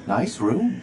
Nice room.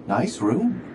Nice room.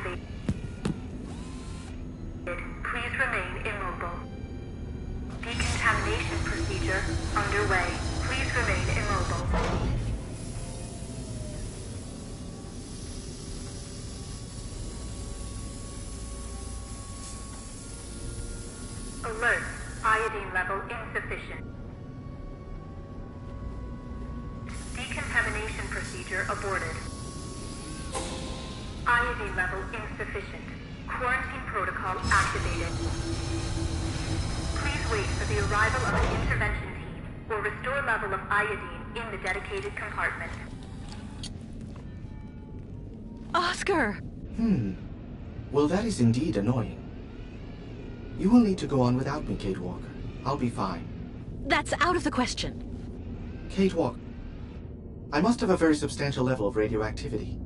activated. Please remain immobile. Decontamination procedure underway. Please remain immobile. Alert. Iodine level insufficient. Decontamination procedure aborted. Iodine level insufficient. Quarantine protocol activated. Please wait for the arrival of an intervention team or restore level of iodine in the dedicated compartment. Oscar! Well, that is indeed annoying. You will need to go on without me, Kate Walker. I'll be fine. That's out of the question. Kate Walker, I must have a very substantial level of radioactivity.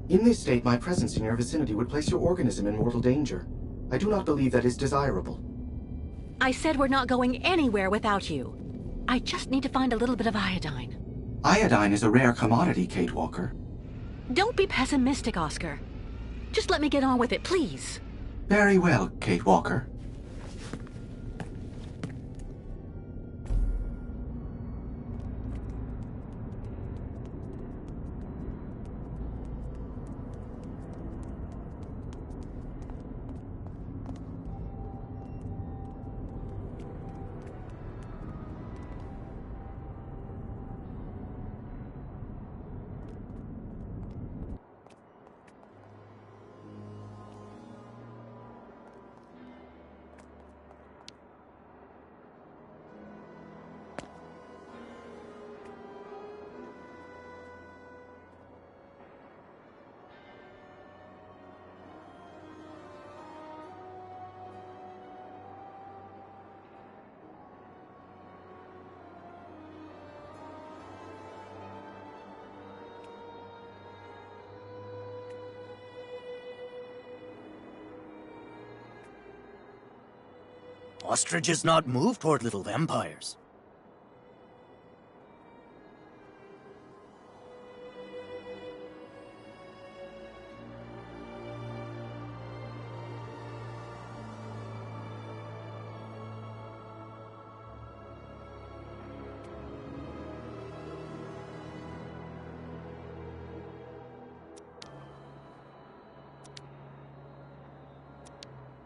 In this state, my presence in your vicinity would place your organism in mortal danger. I do not believe that is desirable. I said we're not going anywhere without you. I just need to find a little bit of iodine. Iodine is a rare commodity, Kate Walker. Don't be pessimistic, Oscar. Just let me get on with it, please. Very well, Kate Walker. Ostriches not move toward little vampires.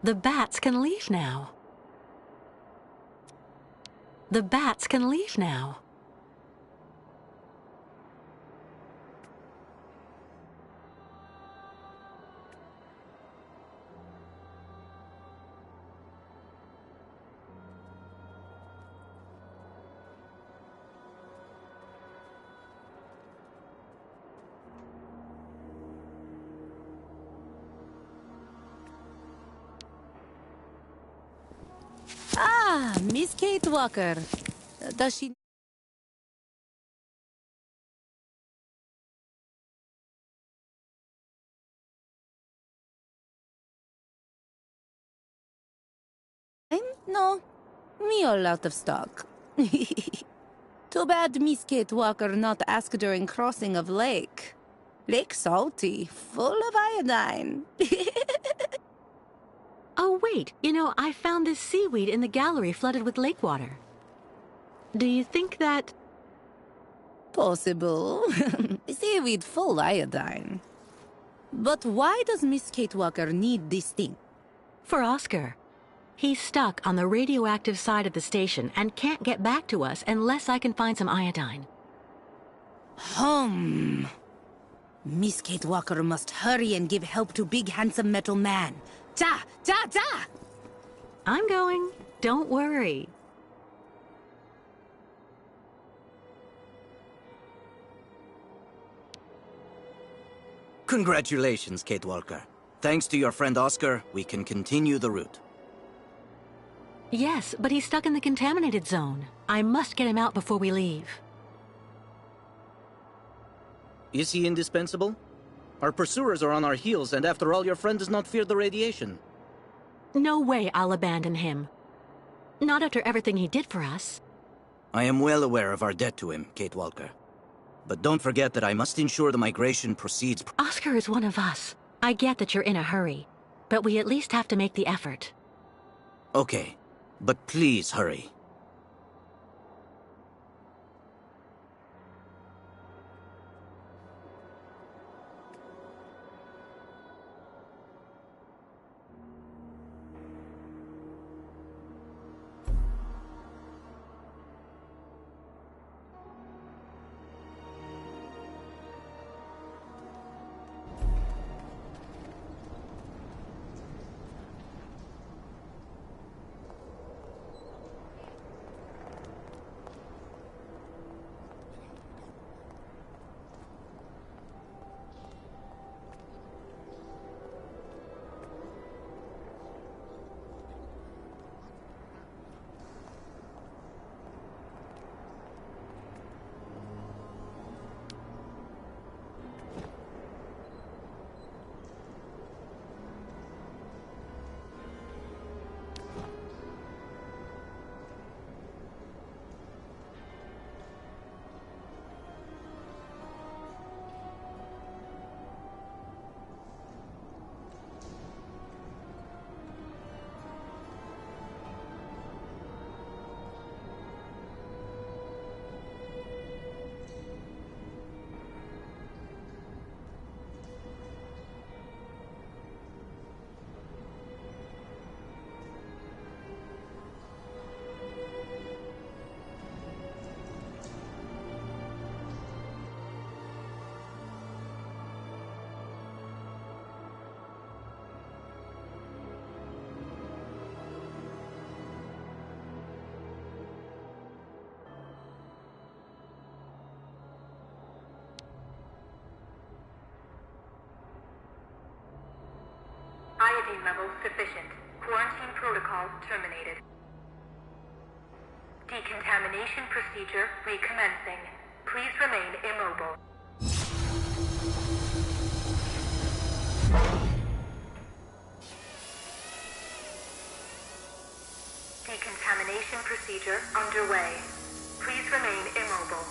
The bats can leave now. The bats can leave now. Ah, Miss Kate Walker. Does she... No, me all out of stock. Too bad Miss Kate Walker not ask during crossing of lake. Lake salty, full of iodine. Oh, wait. You know, I found this seaweed in the gallery flooded with lake water. Do you think that... Possible. Seaweed full iodine. But why does Miss Kate Walker need this thing? For Oscar. He's stuck on the radioactive side of the station and can't get back to us unless I can find some iodine. Miss Kate Walker must hurry and give help to big handsome metal man. Ja! Ja! Ja! I'm going. Don't worry. Congratulations, Kate Walker. Thanks to your friend Oscar, we can continue the route. Yes, but he's stuck in the contaminated zone. I must get him out before we leave. Is he indispensable? Our pursuers are on our heels, and after all, your friend does not fear the radiation. No way I'll abandon him. Not after everything he did for us. I am well aware of our debt to him, Kate Walker. But don't forget that I must ensure the migration proceeds. Oscar is one of us. I get that you're in a hurry, but we at least have to make the effort. Okay, but please hurry. Iodine level sufficient. Quarantine protocol terminated. Decontamination procedure recommencing. Please remain immobile. Decontamination procedure underway. Please remain immobile.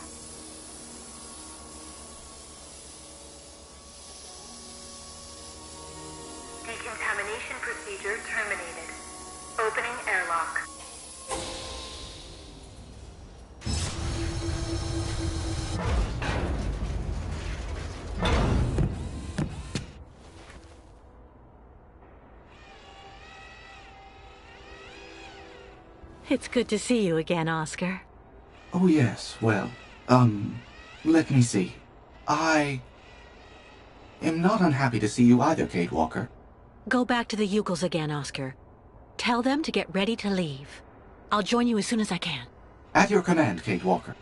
Decontamination procedure terminated. Opening airlock. It's good to see you again, Oscar. Oh yes, well, let me see. I am not unhappy to see you either, Kate Walker. Go back to the Yukels again, Oscar. Tell them to get ready to leave. I'll join you as soon as I can. At your command, Kate Walker.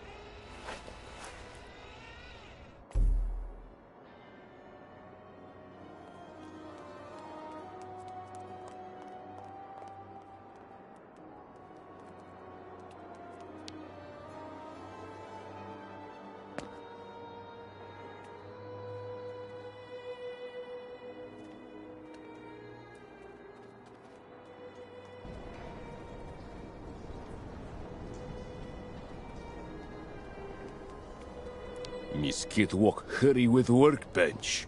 Miss Kate Walk, hurry with workbench.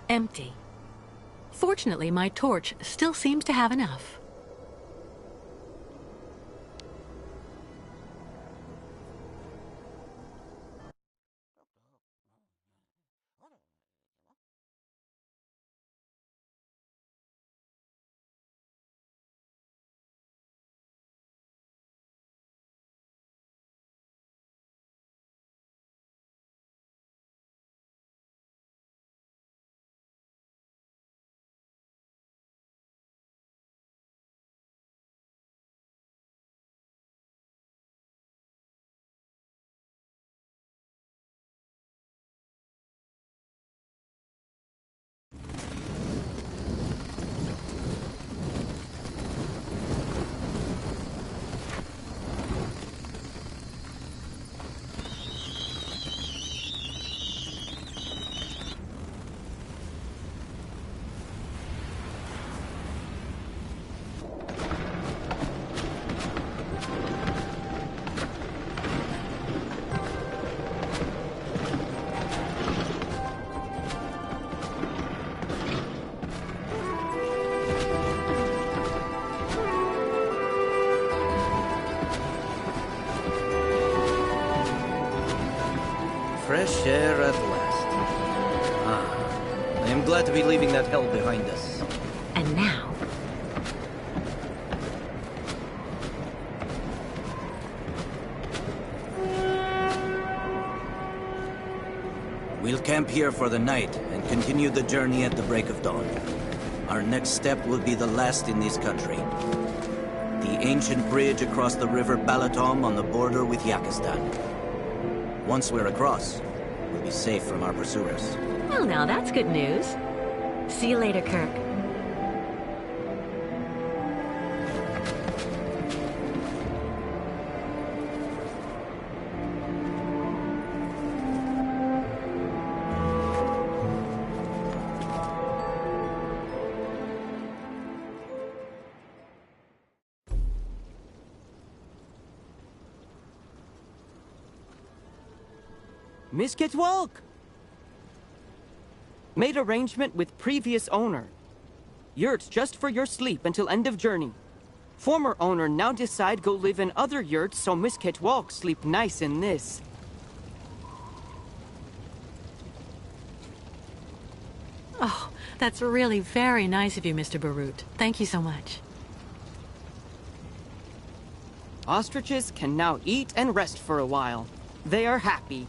Empty. Fortunately, my torch still seems to have enough. Fresh air at last. I am glad to be leaving that hell behind us. And now... We'll camp here for the night and continue the journey at the break of dawn. Our next step will be the last in this country. The ancient bridge across the river Balatom on the border with Yakistan. Once we're across, we'll be safe from our pursuers. Well, now that's good news. See you later, Kirk. Miss Kitwalk! Made arrangement with previous owner. Yurts just for your sleep until end of journey. Former owner now decide go live in other yurts so Miss Kitwalk sleep nice in this. Oh, that's really very nice of you, Mr. Barut. Thank you so much. Ostriches can now eat and rest for a while. They are happy.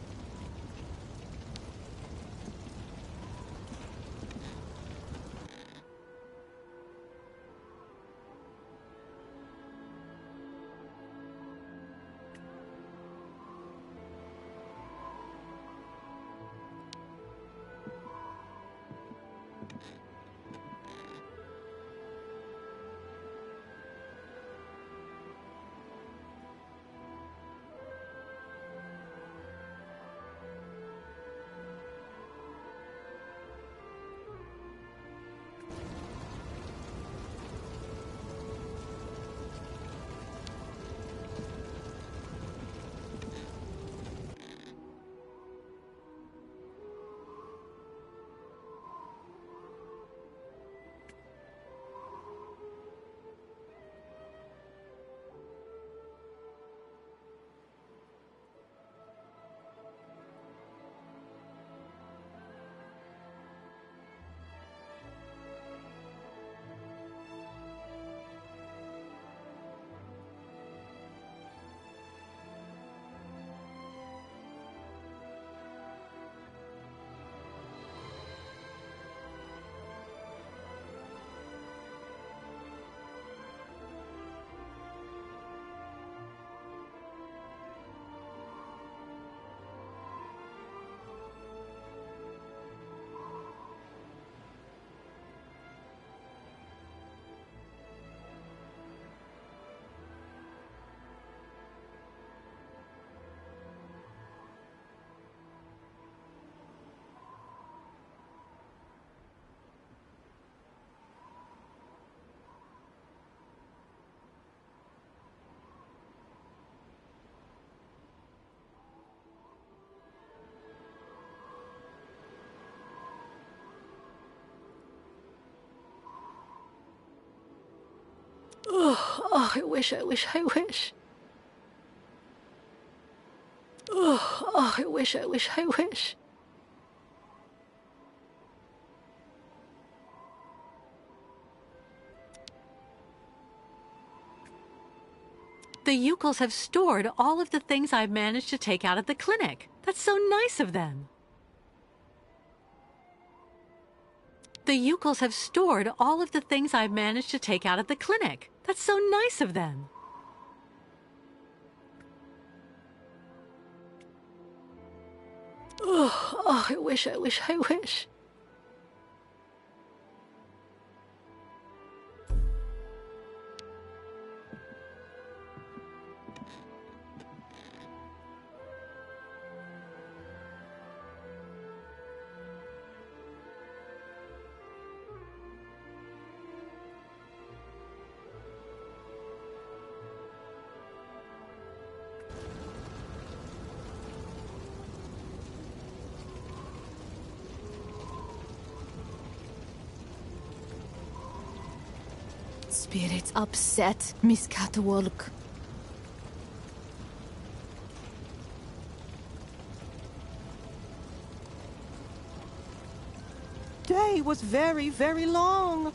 Oh, I wish. Oh, I wish. The Yukels have stored all of the things I've managed to take out of the clinic. That's so nice of them. The Yukels have stored all of the things I've managed to take out of the clinic. That's so nice of them. Oh, I wish. Spirits upset, Miss Catwalk. day was very, very long.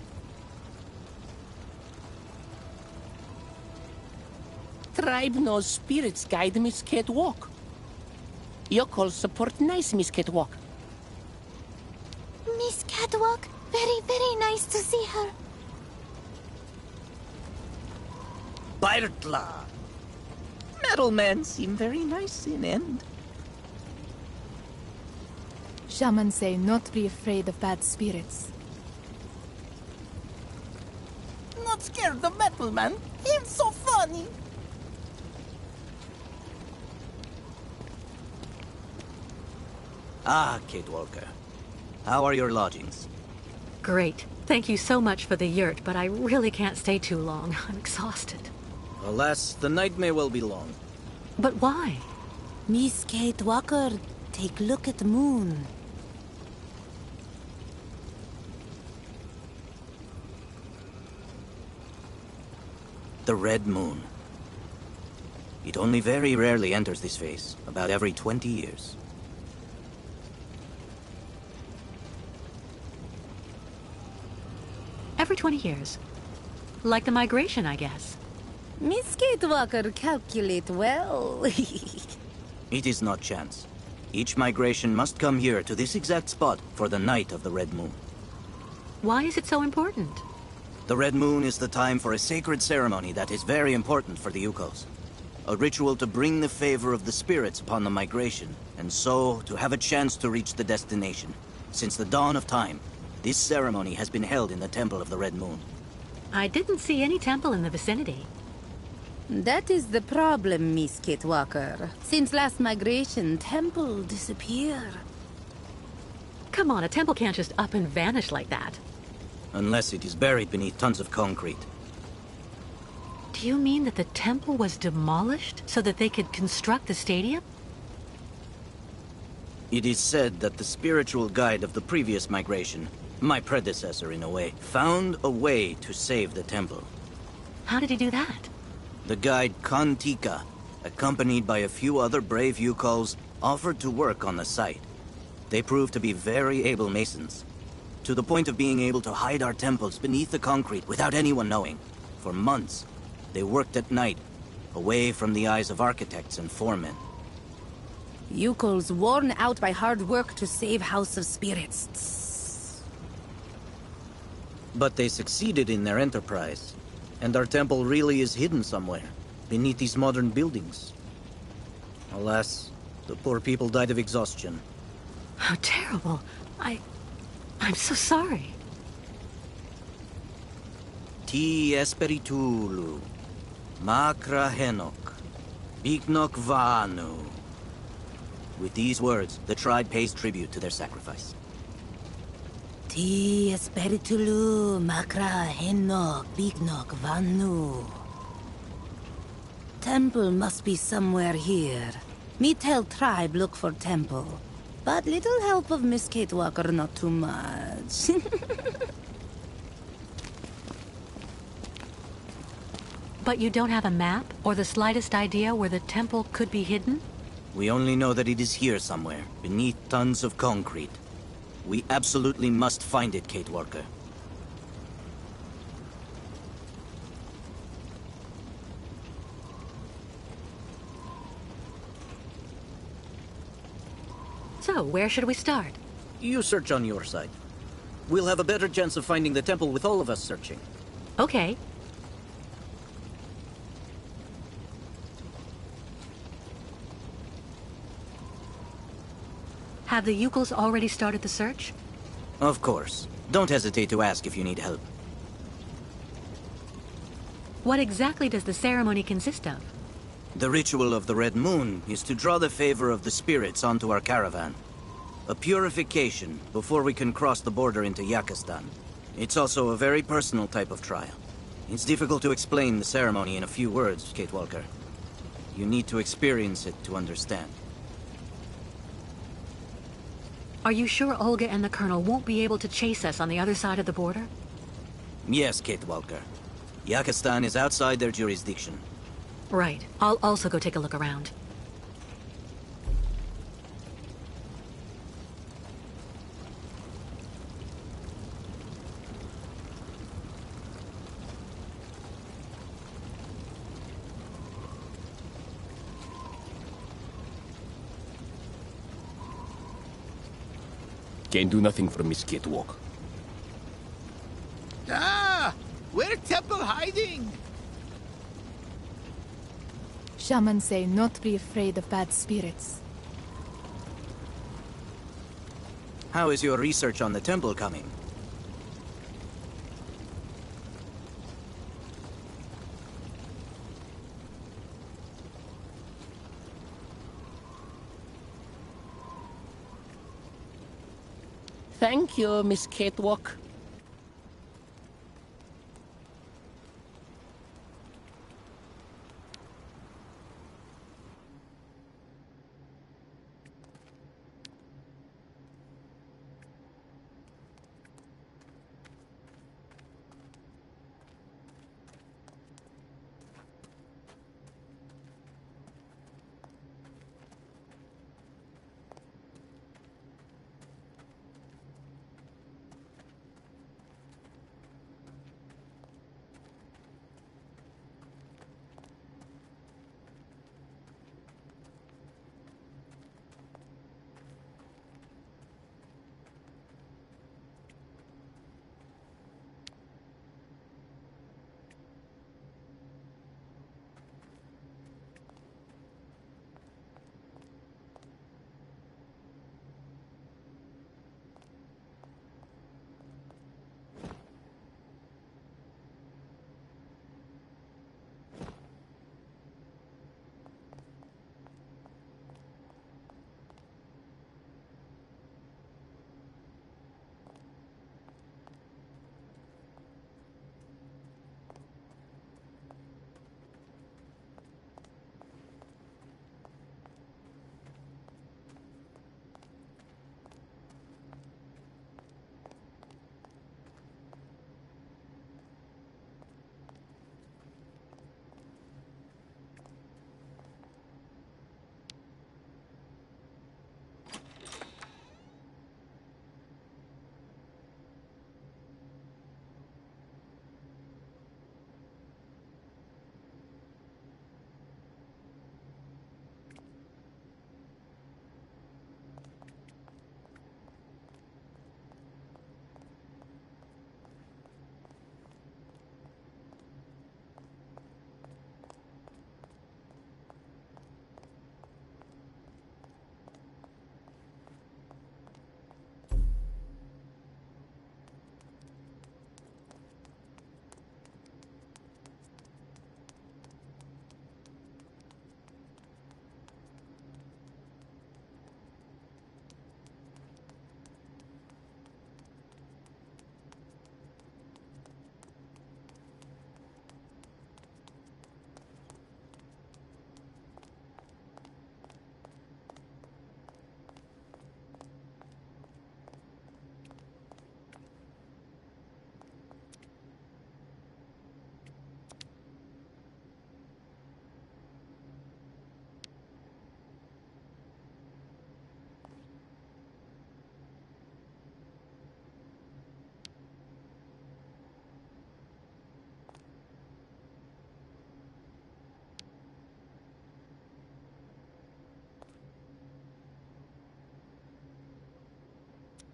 Tribe knows spirits guide Miss Kate walk. Yokol support nice Miss Kate walk. Miss Catwalk, very, very nice to see her. Bairtla! Metal men seem very nice in end. Shaman say not be afraid of bad spirits. Not scared of metal man. He's so funny. Ah, Kate Walker. How are your lodgings? Great. Thank you so much for the yurt, but I really can't stay too long. I'm exhausted. Alas, the night may well be long. But why? Miss Kate Walker, take look at the moon. The red moon. It only very rarely enters this phase, about every 20 years. Every 20 years. Like the migration, I guess. Miss Kate Walker calculate well. It is not chance. Each migration must come here to this exact spot for the night of the red moon. Why is it so important? The red moon is the time for a sacred ceremony that is very important for the Yukos. A ritual to bring the favor of the spirits upon the migration, and so to have a chance to reach the destination. Since the dawn of time, this ceremony has been held in the Temple of the Red Moon. I didn't see any temple in the vicinity. That is the problem, Miss Kate Walker. Since last migration, temple disappear. Come on, a temple can't just up and vanish like that. Unless it is buried beneath tons of concrete. Do you mean that the temple was demolished so that they could construct the stadium? It is said that the spiritual guide of the previous migration, my predecessor in a way, found a way to save the temple. How did he do that? The guide Kantika, accompanied by a few other brave Yukols, offered to work on the site. They proved to be very able masons, to the point of being able to hide our temples beneath the concrete without anyone knowing. For months, they worked at night, away from the eyes of architects and foremen. Yukols worn out by hard work to save House of Spirits. But they succeeded in their enterprise, and our temple really is hidden somewhere, beneath these modern buildings. Alas, the poor people died of exhaustion. How terrible. I'm so sorry. Ti Espiritulu, Makra Henok, Biknok Vanu. With these words, the tribe pays tribute to their sacrifice. Ti Espiritulu Makra Henok Bignok Vanu. Temple must be somewhere here. Me tell tribe look for temple. But little help of Miss Kate Walker, not too much. But you don't have a map or the slightest idea where the temple could be hidden? We only know that it is here somewhere, beneath tons of concrete. We absolutely must find it, Kate Walker. So, where should we start? You search on your side. We'll have a better chance of finding the temple with all of us searching. Okay. Have the Yukos already started the search? Of course. Don't hesitate to ask if you need help. What exactly does the ceremony consist of? The ritual of the Red Moon is to draw the favor of the spirits onto our caravan. A purification before we can cross the border into Yakistan. It's also a very personal type of trial. It's difficult to explain the ceremony in a few words, Kate Walker. You need to experience it to understand. Are you sure Olga and the Colonel won't be able to chase us on the other side of the border? Yes, Kate Walker. Yakistan is outside their jurisdiction. Right. I'll also go take a look around. Can do nothing for Miss Catwalk. Ah! Where Temple hiding? Shaman say not be afraid of bad spirits. How is your research on the temple coming? Thank you, Miss Catwalk.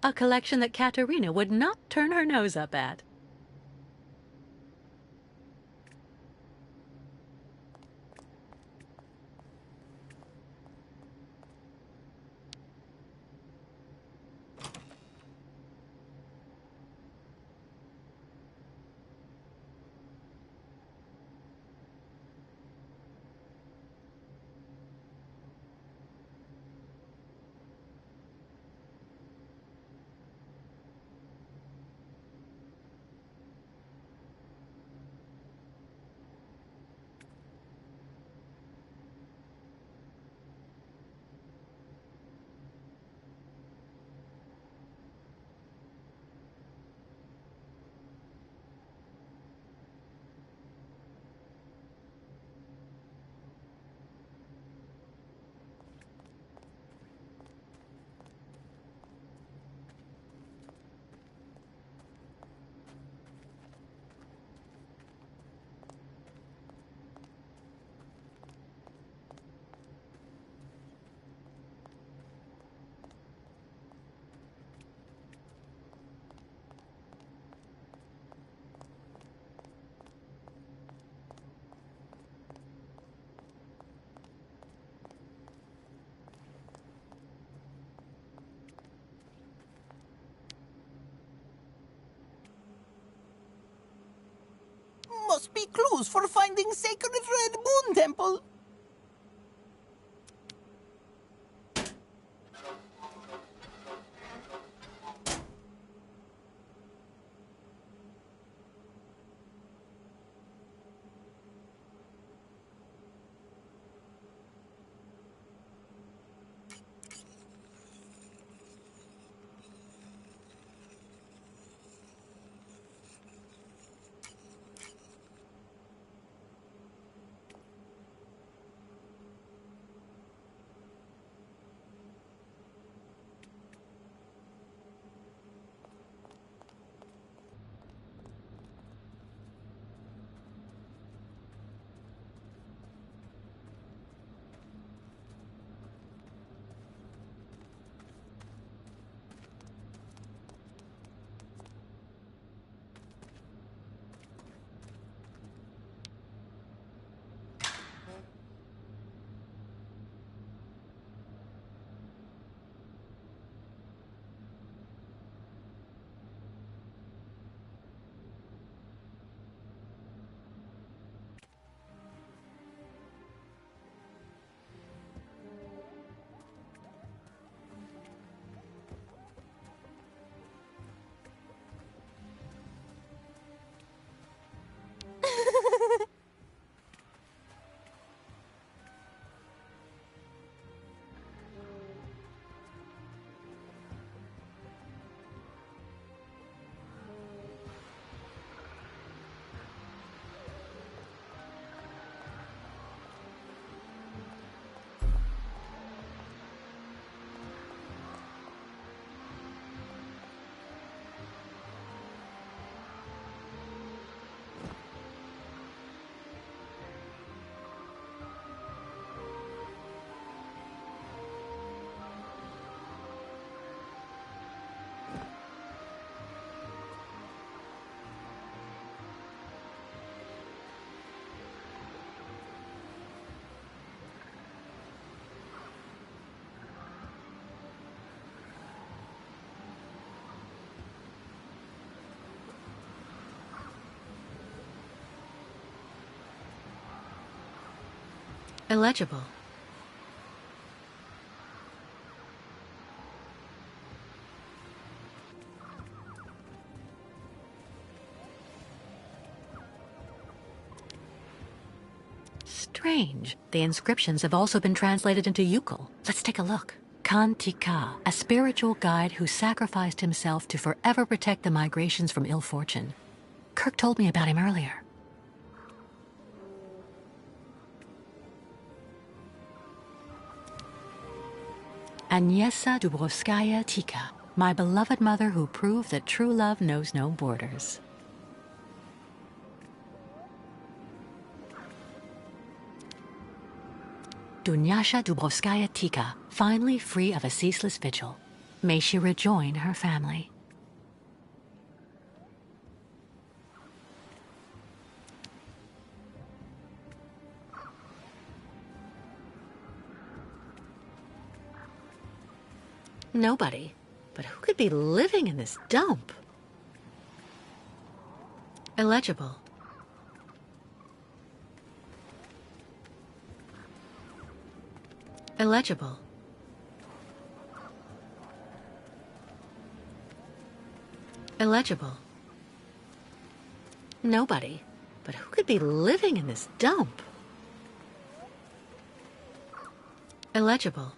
A collection that Katerina would not turn her nose up at. be clues for finding Sacred Red Moon Temple. Illegible. Strange. The inscriptions have also been translated into Yukol. Let's take a look. Kantika, a spiritual guide who sacrificed himself to forever protect the migrations from ill fortune. Kirk told me about him earlier. Agnieszka Dubrovskaya Tika, my beloved mother who proved that true love knows no borders. Dunyasha Dubrovskaya Tika, finally free of a ceaseless vigil. May she rejoin her family. Nobody. But who could be living in this dump? Illegible. Illegible. Illegible. Nobody. But who could be living in this dump? Illegible.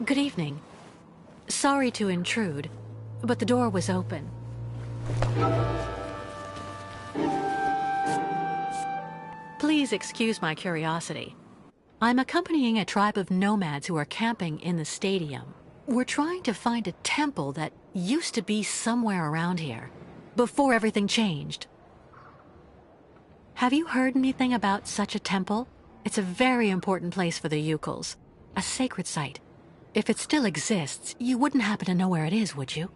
Good evening. Sorry to intrude, but the door was open. Please excuse my curiosity. I'm accompanying a tribe of nomads who are camping in the stadium. We're trying to find a temple that used to be somewhere around here, before everything changed. Have you heard anything about such a temple? It's a very important place for the Yukuls, a sacred site. If it still exists, you wouldn't happen to know where it is, would you?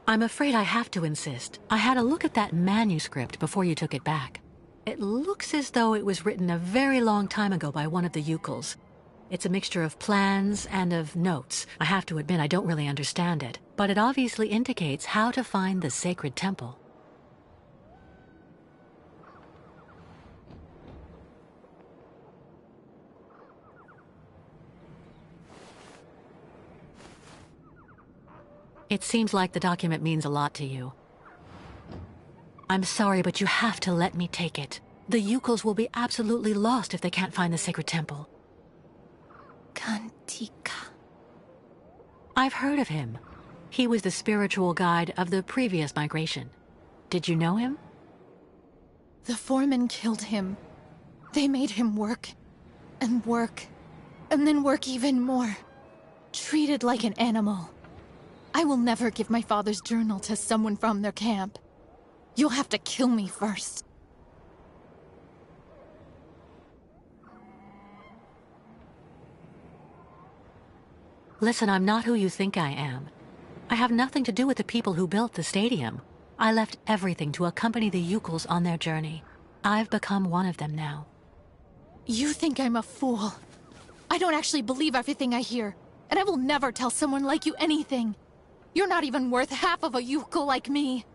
I'm afraid I have to insist. I had a look at that manuscript before you took it back. It looks as though it was written a very long time ago by one of the Yukuls. It's a mixture of plans and of notes. I have to admit I don't really understand it, but it obviously indicates how to find the sacred temple. It seems like the document means a lot to you. I'm sorry, but you have to let me take it. The Yukuls will be absolutely lost if they can't find the sacred temple. Kantika. I've heard of him. He was the spiritual guide of the previous migration. Did you know him? The foreman killed him. They made him work, and then work even more. Treated like an animal. I will never give my father's journal to someone from their camp. You'll have to kill me first. Listen, I'm not who you think I am. I have nothing to do with the people who built the stadium. I left everything to accompany the Yukuls on their journey. I've become one of them now. You think I'm a fool. I don't actually believe everything I hear, and I will never tell someone like you anything. You're not even worth half of a Yukul like me.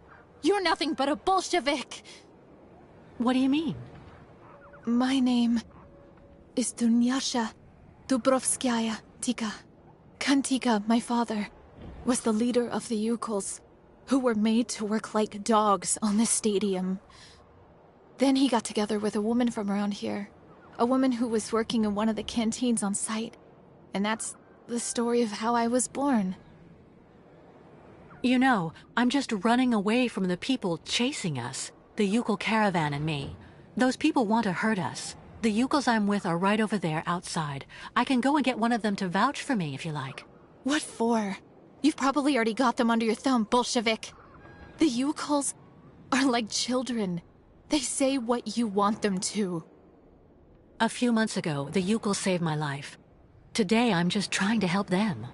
You're nothing but a Bolshevik. What do you mean? My name is Dunyasha Dubrovskaya Tika. Kantika, my father, was the leader of the Yukuls, who were made to work like dogs on this stadium. Then he got together with a woman from around here, a woman who was working in one of the canteens on site. And that's the story of how I was born. You know, I'm just running away from the people chasing us. The Yukul caravan and me. Those people want to hurt us. The Yukuls I'm with are right over there outside. I can go and get one of them to vouch for me if you like. What for? You've probably already got them under your thumb, Bolshevik. The Yukuls are like children. They say what you want them to. A few months ago, the Yukuls saved my life. Today, I'm just trying to help them.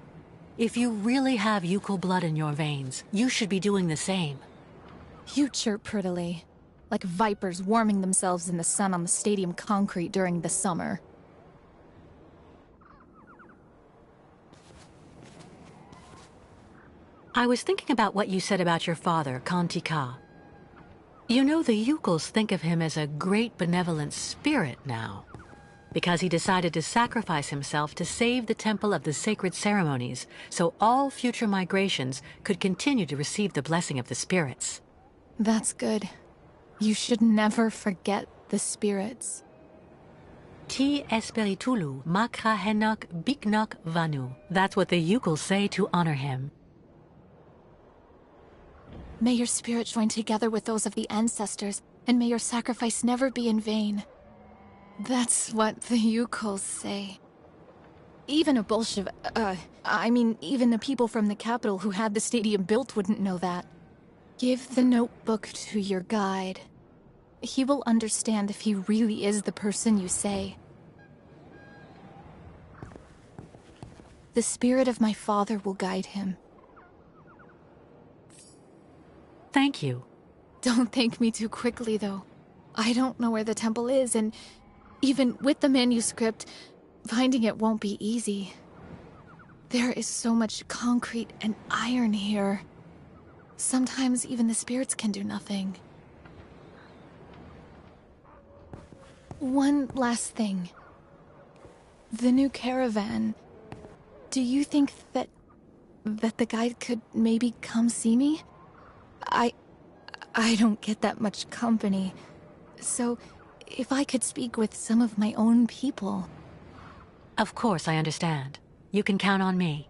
If you really have Yukul blood in your veins, you should be doing the same. You chirp prettily, like vipers warming themselves in the sun on the stadium concrete during the summer. I was thinking about what you said about your father, Kantika. You know, the Yukuls think of him as a great benevolent spirit now, because he decided to sacrifice himself to save the temple of the sacred ceremonies, so all future migrations could continue to receive the blessing of the spirits. That's good. You should never forget the spirits. Ti espiritulu makra henok biknok vanu. That's what the Yukuls say to honor him. May your spirit join together with those of the ancestors, and may your sacrifice never be in vain. That's what the Yukuls say. Even a Bolshevik, even the people from the capital who had the stadium built wouldn't know that. Give the notebook to your guide. He will understand if he really is the person you say. The spirit of my father will guide him. Thank you. Don't thank me too quickly, though. I don't know where the temple is, and even with the manuscript, finding it won't be easy. There is so much concrete and iron here. Sometimes even the spirits can do nothing. One last thing. The new caravan. Do you think that the guide could maybe come see me? I don't get that much company. So, if I could speak with some of my own people. Of course, I understand. You can count on me.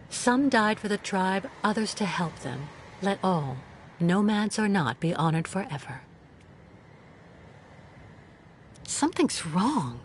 Some died for the tribe, others to help them. Let all, nomads or not, be honored forever. Something's wrong.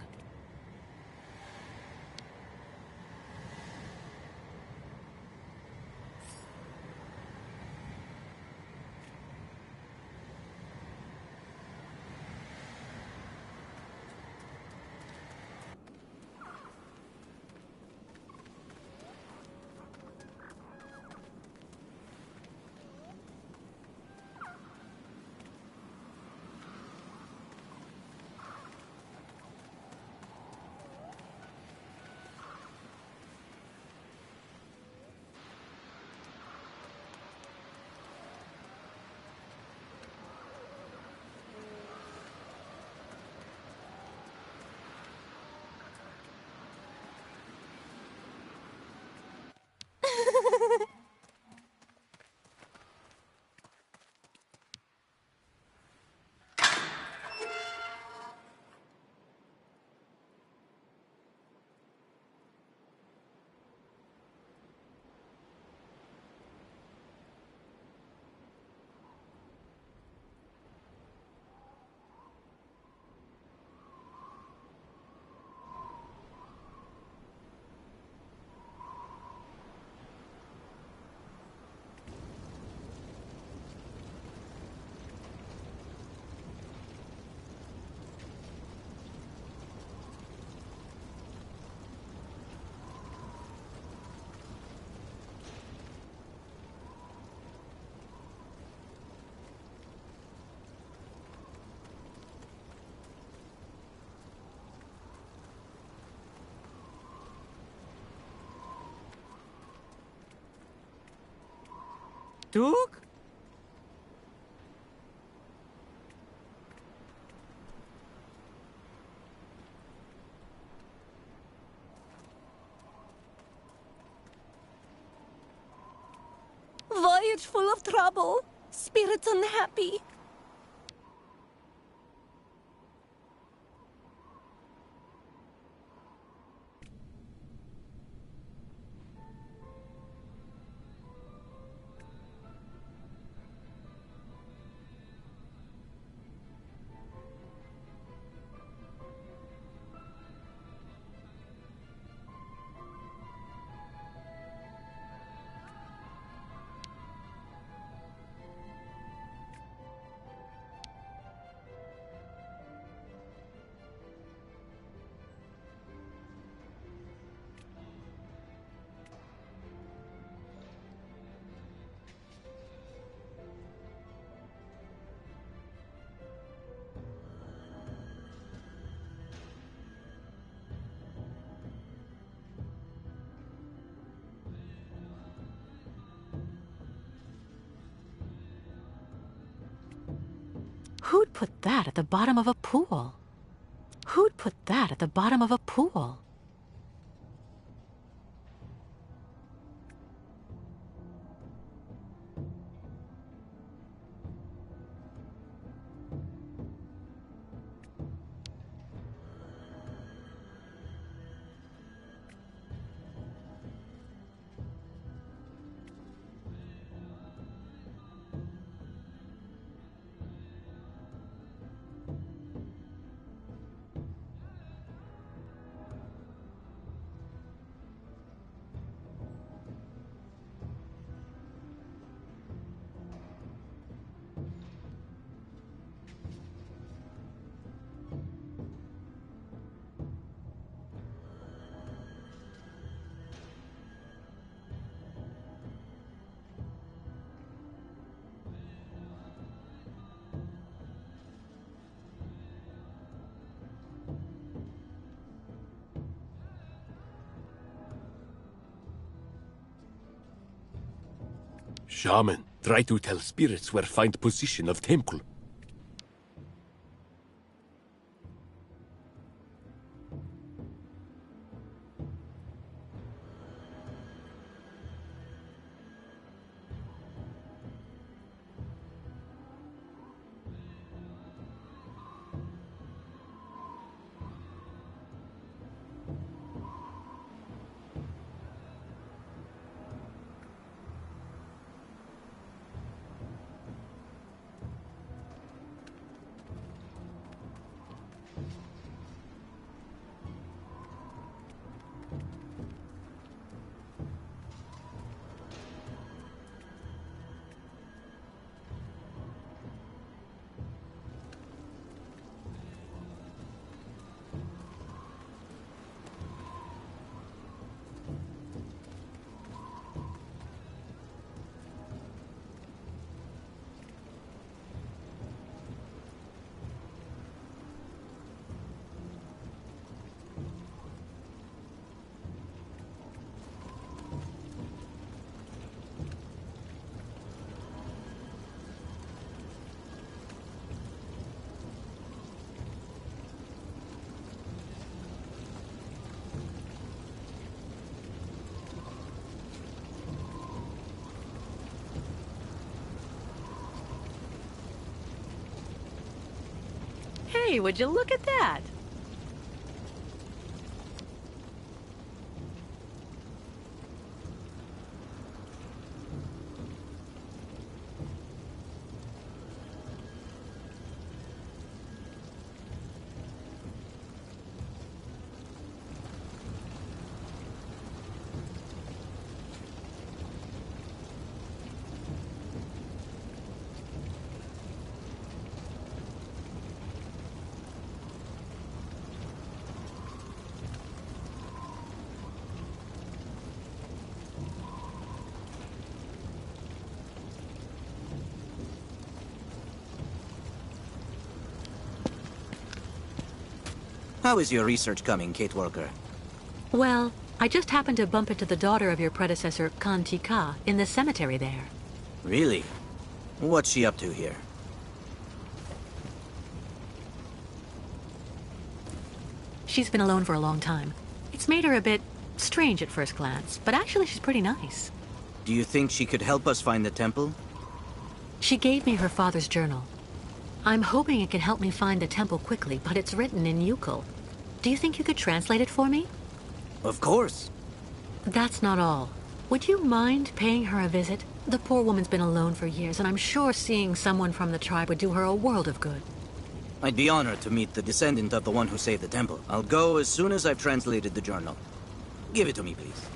Duke? Voyage full of trouble. Spirits unhappy. Who'd put that at the bottom of a pool? Who'd put that at the bottom of a pool? Shaman, try to tell spirits where find position of temple. Hey, would you look at that? How is your research coming, Kate Walker? Well, I just happened to bump into the daughter of your predecessor, Kantika, in the cemetery there. Really? What's she up to here? She's been alone for a long time. It's made her a bit strange at first glance, but actually she's pretty nice. Do you think she could help us find the temple? She gave me her father's journal. I'm hoping it can help me find the temple quickly, but it's written in Yukol. Do you think you could translate it for me? Of course. That's not all. Would you mind paying her a visit? The poor woman's been alone for years, and I'm sure seeing someone from the tribe would do her a world of good. I'd be honored to meet the descendant of the one who saved the temple. I'll go as soon as I've translated the journal. Give it to me, please.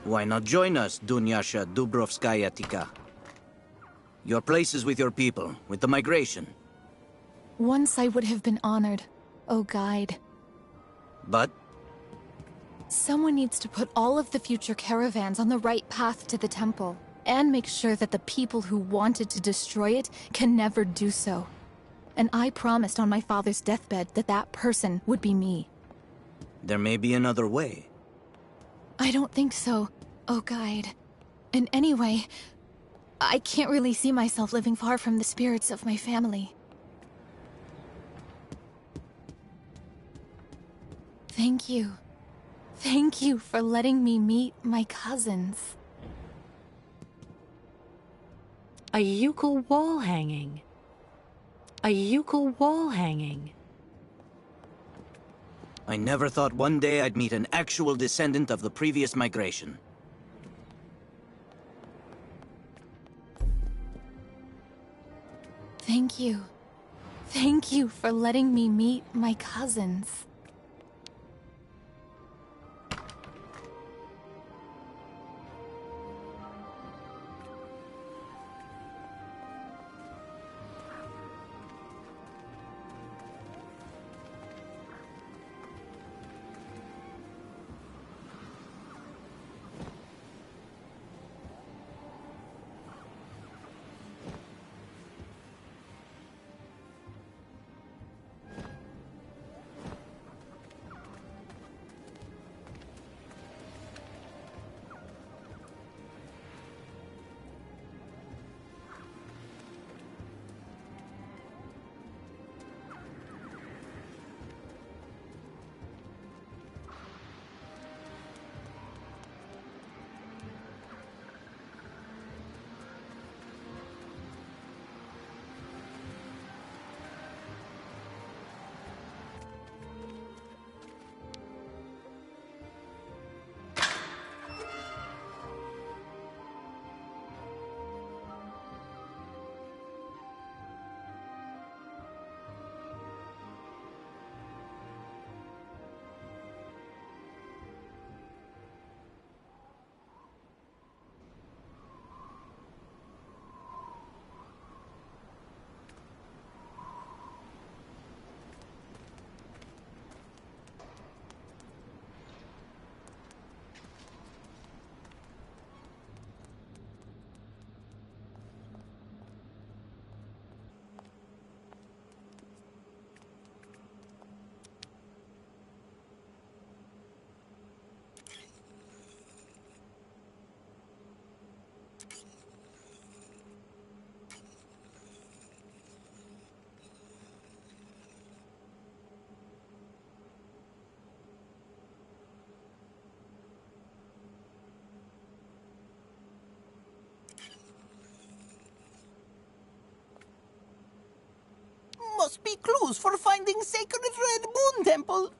Why not join us, Dunyasha Dubrovskaya Tika? Your place is with your people, with the migration. Once I would have been honored, O guide. But Someone needs to put all of the future caravans on the right path to the temple, and make sure that the people who wanted to destroy it can never do so. And I promised on my father's deathbed that that person would be me. there may be another way. I don't think so, O guide. And anyway, I can't really see myself living far from the spirits of my family. Thank you. Thank you for letting me meet my cousins. A Yukal wall hanging. A Yukal wall hanging. I never thought one day I'd meet an actual descendant of the previous migration. Thank you. Thank you for letting me meet my cousins. Must be clues for finding Sacred Red Moon Temple.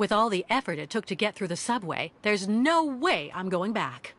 With all the effort it took to get through the subway, there's no way I'm going back.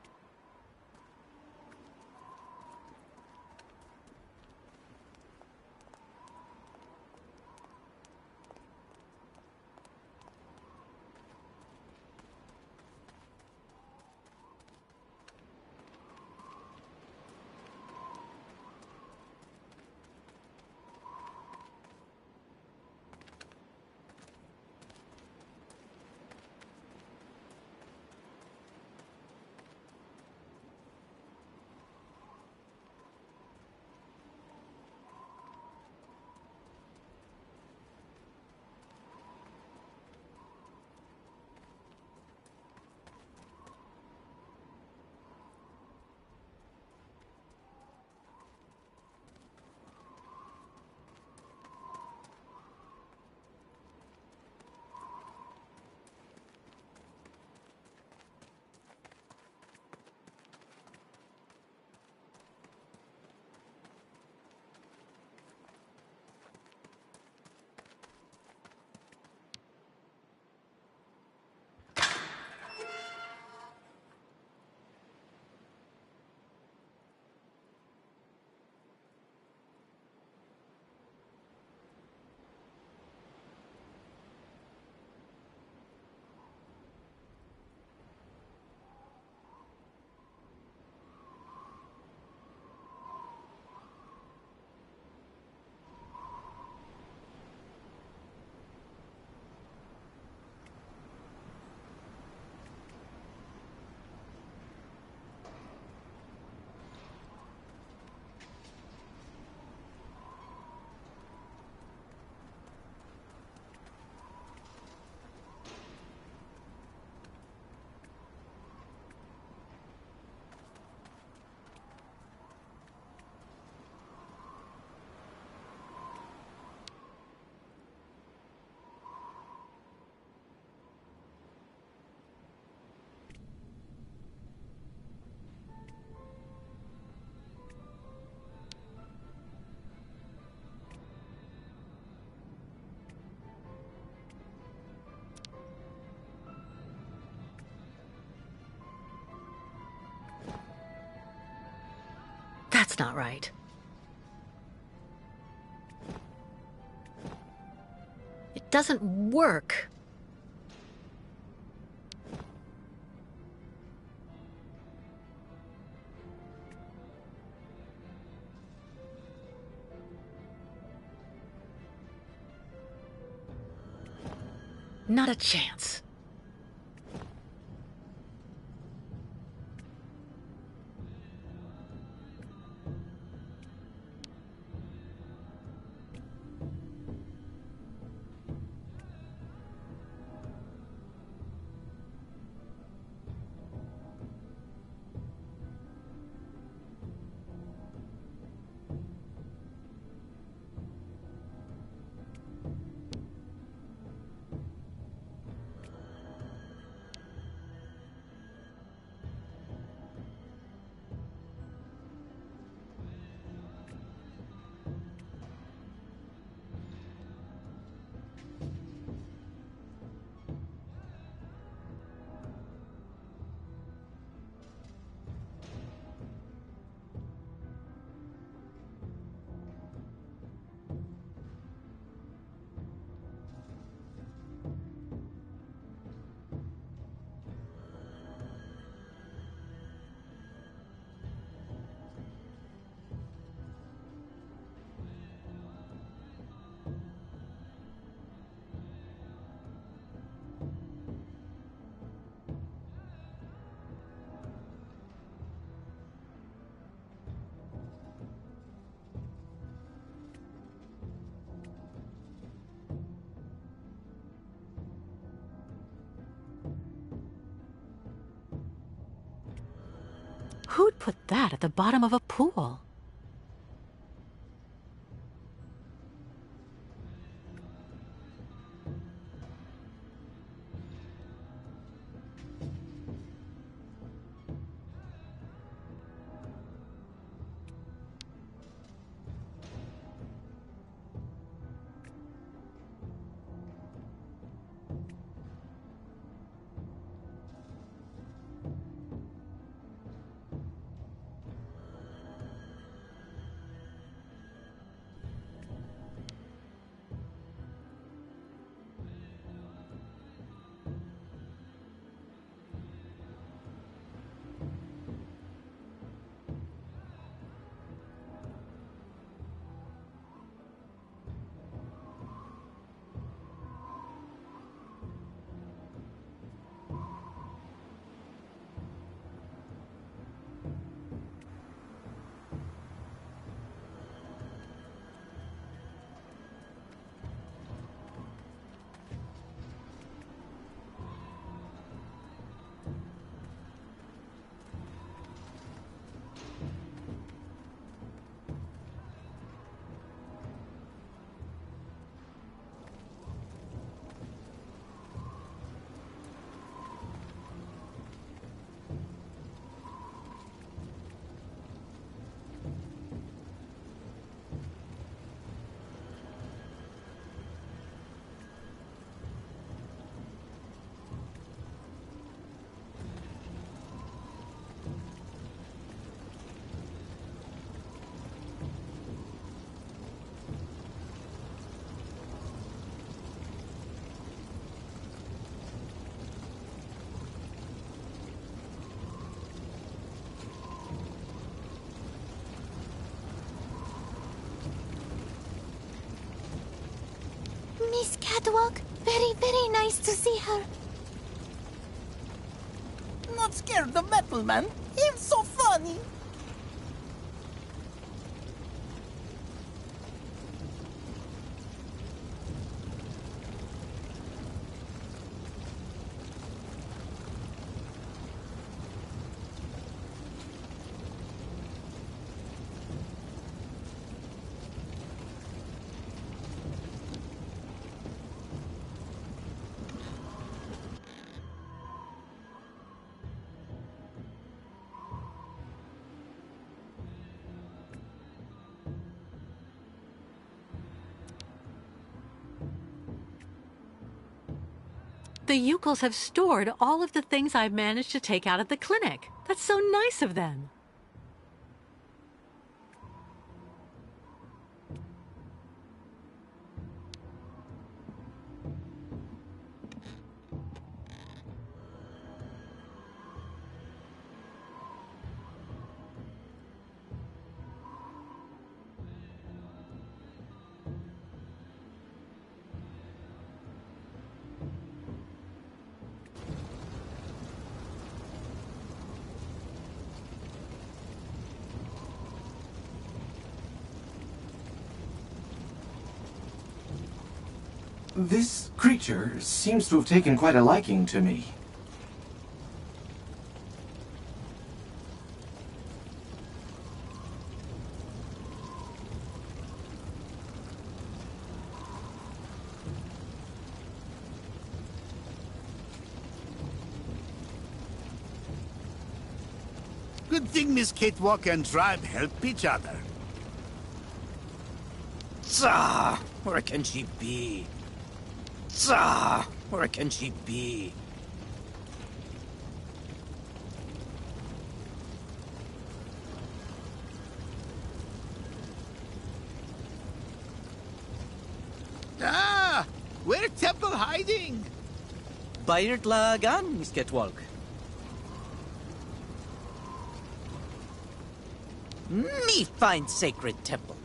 That's not right. It doesn't work. Not a chance. Who'd put that at the bottom of a pool? catwalk. Very, very nice to see her. Not scared of metal, man. He's so funny. The Yukels have stored all of the things I've managed to take out of the clinic. That's so nice of them. This creature seems to have taken quite a liking to me. Good thing Miss Catewalk and Tribe help each other. Tsah! Where can she be? Tsah! Where can she be? Ah! Where Temple hiding? Bayert lagan, Miss Catwalk. Me find sacred temple.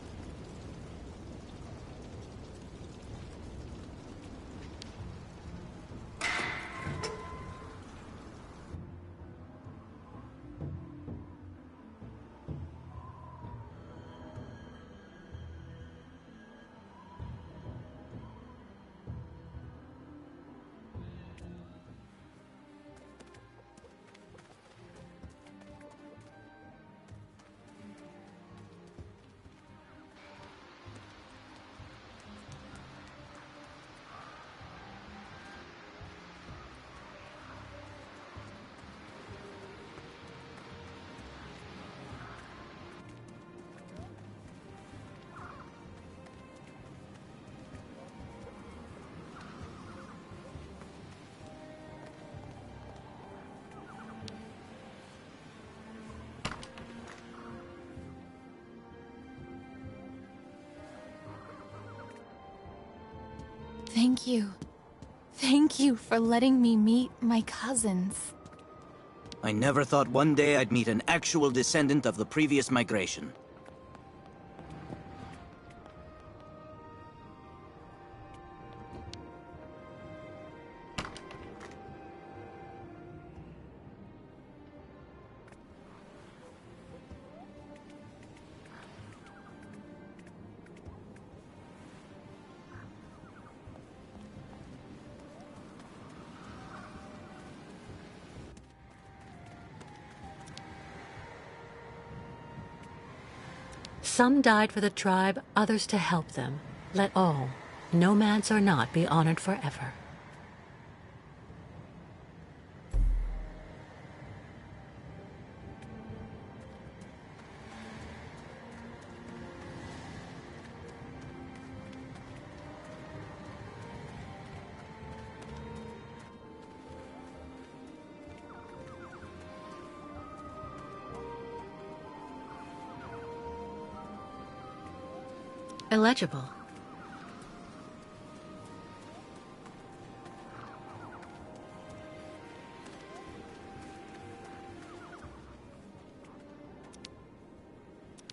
Thank you. Thank you for letting me meet my cousins. I never thought one day I'd meet an actual descendant of the previous migration. Some died for the tribe, others to help them. Let all, nomads or not, be honored forever. Illegible.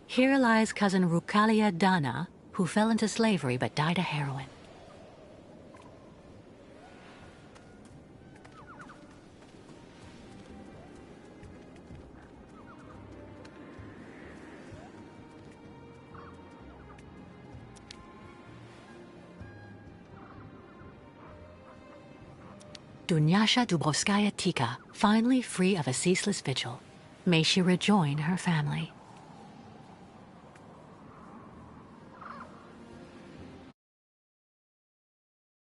Here lies cousin Rukalia Dana, who fell into slavery but died of heroin. Dunyasha Dubrovskaya Tika, finally free of a ceaseless vigil. May she rejoin her family.